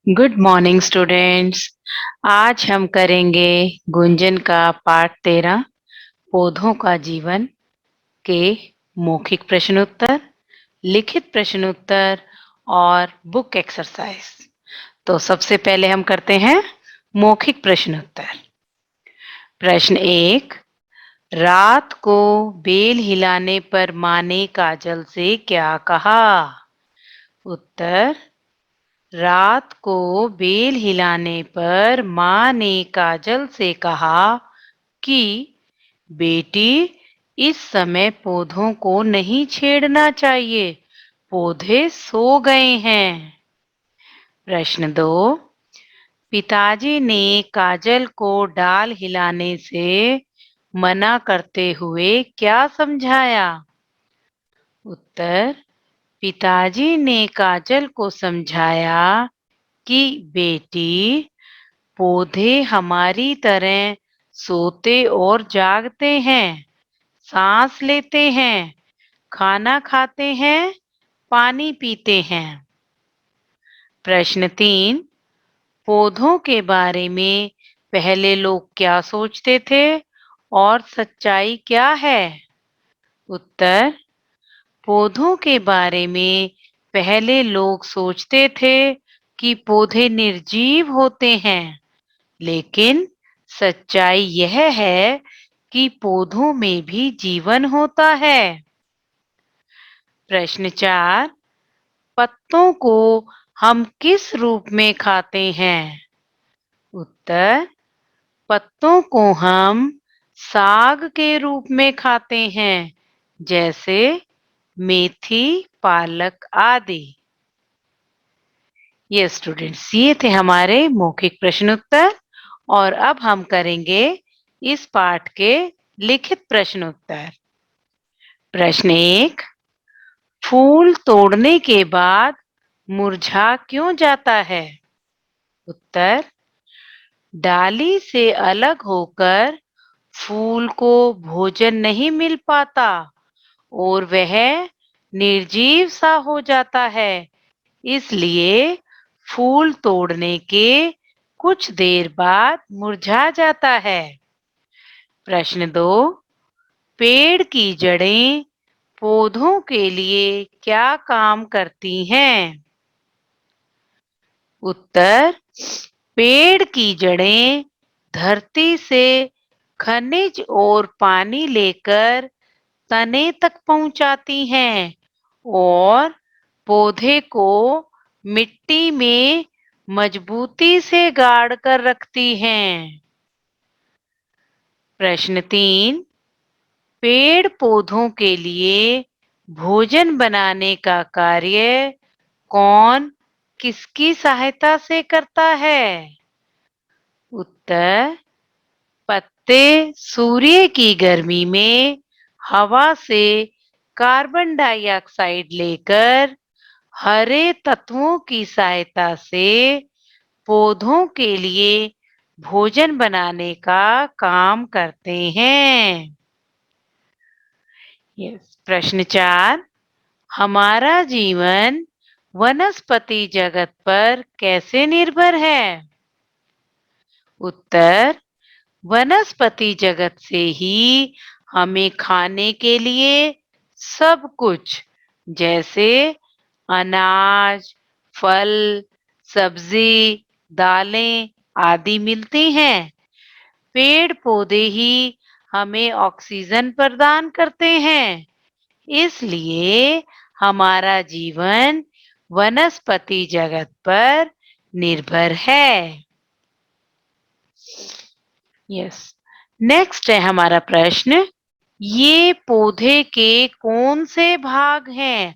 Good morning students. आज हम करेंगे गुंजन का पाठ 13 पौधों का जीवन के मौखिक प्रश्नोत्तर, लिखित प्रश्नोत्तर और बुक एक्सरसाइज। तो सबसे पहले हम करते हैं मौखिक प्रश्नोत्तर। प्रश्न 1। रात को बेल हिलाने पर माँ ने काजल से क्या कहा? उत्तर। रात को बेल हिलाने पर माँ ने काजल से कहा कि बेटी, इस समय पौधों को नहीं छेड़ना चाहिए, पौधे सो गए हैं। प्रश्न 2। पिताजी ने काजल को डाल हिलाने से मना करते हुए क्या समझाया? उत्तर। पिताजी ने काजल को समझाया कि बेटी, पौधे हमारी तरह सोते और जागते हैं, सांस लेते हैं, खाना खाते हैं, पानी पीते हैं। प्रश्न 3। पौधों के बारे में पहले लोग क्या सोचते थे और सच्चाई क्या है? उत्तर। पौधों के बारे में पहले लोग सोचते थे कि पौधे निर्जीव होते हैं, लेकिन सच्चाई यह है कि पौधों में भी जीवन होता है। प्रश्न 4। पत्तों को हम किस रूप में खाते हैं? उत्तर। पत्तों को हम साग के रूप में खाते हैं, जैसे मेथी, पालक आदि। ये स्टूडेंट्स, ये थे हमारे मौखिक प्रश्नोत्तर। और अब हम करेंगे इस पाठ के लिखित प्रश्नोत्तर। प्रश्न 1। फूल तोड़ने के बाद मुरझा क्यों जाता है? उत्तर। डाली से अलग होकर फूल को भोजन नहीं मिल पाता और वह निर्जीव सा हो जाता है, इसलिए फूल तोड़ने के कुछ देर बाद मुरझा जाता है। प्रश्न 2। पेड़ की जड़ें पौधों के लिए क्या काम करती हैं? उत्तर। पेड़ की जड़ें धरती से खनिज और पानी लेकर तने तक पहुंचाती हैं और पौधे को मिट्टी में मजबूती से गाड़ कर रखती हैं। प्रश्न 3। पेड़ पौधों के लिए भोजन बनाने का कार्य कौन किसकी सहायता से करता है? उत्तर। पत्ते सूर्य की गर्मी में हवा से कार्बन डाइऑक्साइड लेकर हरे तत्वों की सहायता से पौधों के लिए भोजन बनाने का काम करते हैं। प्रश्न 4। हमारा जीवन वनस्पति जगत पर कैसे निर्भर है? उत्तर। वनस्पति जगत से ही हमें खाने के लिए सब कुछ, जैसे अनाज, फल, सब्जी, दालें आदि मिलती हैं। पेड़ पौधे ही हमें ऑक्सीजन प्रदान करते हैं, इसलिए हमारा जीवन वनस्पति जगत पर निर्भर है। यस। नेक्स्ट है हमारा प्रश्न। ये पौधे के कौन से भाग हैं?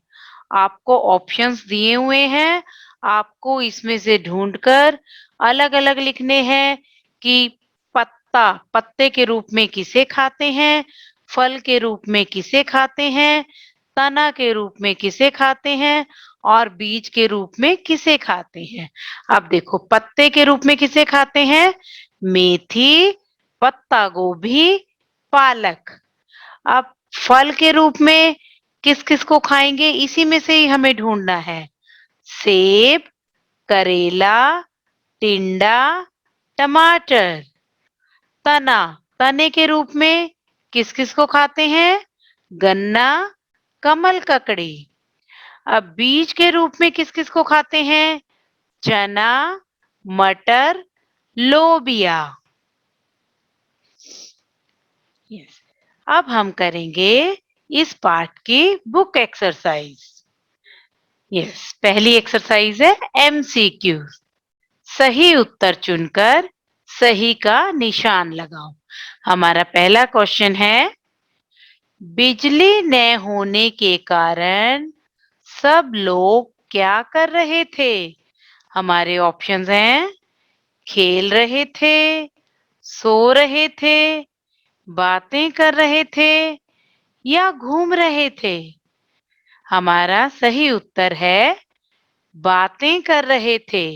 आपको ऑप्शंस दिए हुए हैं, आपको इसमें से ढूंढकर अलग अलग लिखने हैं कि पत्ता, पत्ते के रूप में किसे खाते हैं, फल के रूप में किसे खाते हैं, तना के रूप में किसे खाते हैं और बीज के रूप में किसे खाते हैं। अब देखो, पत्ते के रूप में किसे खाते हैं? मेथी, पत्ता गोभी, पालक। अब फल के रूप में किस किस को खाएंगे, इसी में से ही हमें ढूंढना है। सेब, करेला, टिंडा, टमाटर। तना, तने के रूप में किस किस को खाते हैं? गन्ना, कमल ककड़ी। अब बीज के रूप में किस किस को खाते हैं? चना, मटर, लोबिया। यस, अब हम करेंगे इस पाठ की बुक एक्सरसाइज। यस, पहली एक्सरसाइज है एमसीक्यू। सही उत्तर चुनकर सही का निशान लगाओ। हमारा पहला क्वेश्चन है, बिजली न होने के कारण सब लोग क्या कर रहे थे? हमारे ऑप्शंस हैं, खेल रहे थे, सो रहे थे, बातें कर रहे थे या घूम रहे थे। हमारा सही उत्तर है, बातें कर रहे थे।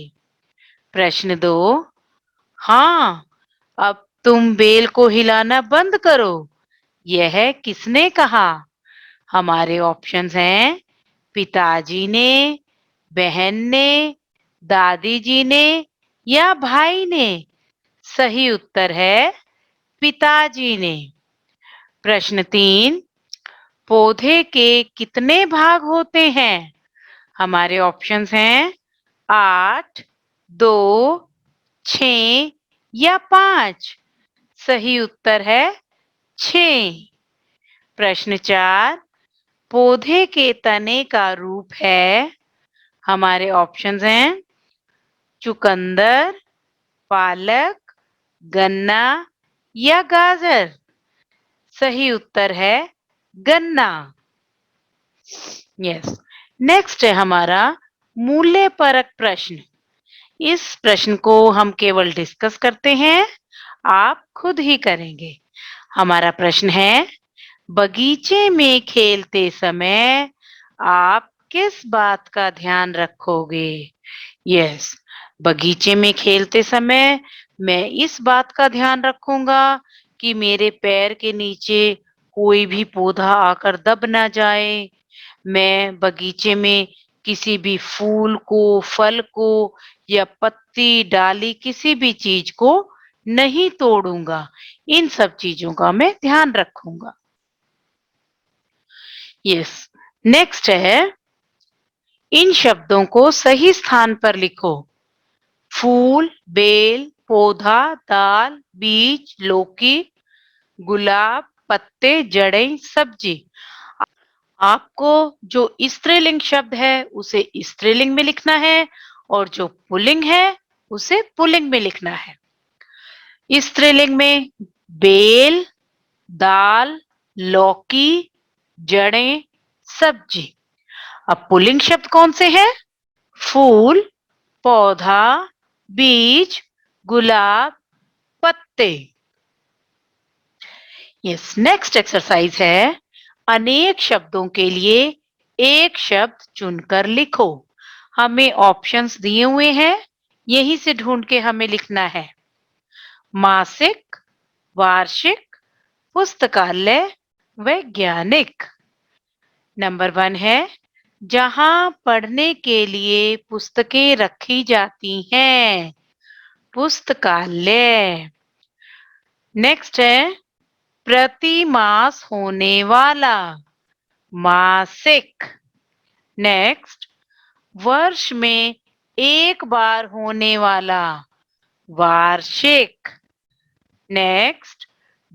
प्रश्न 2, हाँ, अब तुम बेल को हिलाना बंद करो, यह किसने कहा? हमारे ऑप्शंस हैं, पिताजी ने, बहन ने, दादी जी ने या भाई ने। सही उत्तर है पिताजी ने। प्रश्न 3, पौधे के कितने भाग होते हैं? हमारे ऑप्शंस हैं 8, 2, 6 या 5। सही उत्तर है 6। प्रश्न 4, पौधे के तने का रूप है। हमारे ऑप्शंस हैं चुकंदर, पालक, गन्ना या गाजर। सही उत्तर है गन्ना। यस, नेक्स्ट है हमारा मूल्य परक प्रश्न। इस प्रश्न को हम केवल डिस्कस करते हैं, आप खुद ही करेंगे। हमारा प्रश्न है, बगीचे में खेलते समय आप किस बात का ध्यान रखोगे? यस, बगीचे में खेलते समय मैं इस बात का ध्यान रखूंगा कि मेरे पैर के नीचे कोई भी पौधा आकर दब ना जाए। मैं बगीचे में किसी भी फूल को, फल को या पत्ती, डाली किसी भी चीज को नहीं तोड़ूंगा। इन सब चीजों का मैं ध्यान रखूंगा। यस, नेक्स्ट है, इन शब्दों को सही स्थान पर लिखो। फूल, बेल, पौधा, दाल, बीज, लौकी, गुलाब, पत्ते, जड़ें, सब्जी। आपको जो स्त्रीलिंग शब्द है उसे स्त्रीलिंग में लिखना है और जो पुल्लिंग है उसे पुल्लिंग में लिखना है। स्त्रीलिंग में बेल, दाल, लौकी, जड़ें, सब्जी। अब पुल्लिंग शब्द कौन से हैं? फूल, पौधा, बीज, गुलाब, पत्ते। यस, नेक्स्ट एक्सरसाइज है, अनेक शब्दों के लिए एक शब्द चुनकर लिखो। हमें ऑप्शंस दिए हुए हैं, यहीं से ढूंढ के हमें लिखना है। मासिक, वार्षिक, पुस्तकालय, वैज्ञानिक। नंबर 1 है, जहां पढ़ने के लिए पुस्तकें रखी जाती हैं, पुस्तकालय। नेक्स्ट है, प्रति मास होने वाला, मासिक। नेक्स्ट, वर्ष में एक बार होने वाला, वार्षिक। नेक्स्ट,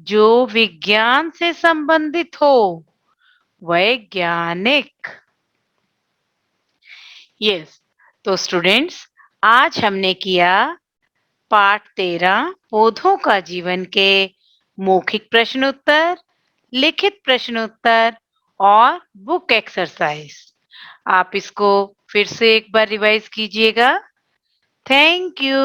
जो विज्ञान से संबंधित हो, वैज्ञानिक। यस, तो स्टूडेंट्स, आज हमने किया पाठ 13 पौधों का जीवन के मौखिक प्रश्न उत्तर, लिखित प्रश्न उत्तर और बुक एक्सरसाइज। आप इसको फिर से एक बार रिवाइज कीजिएगा। Thank you.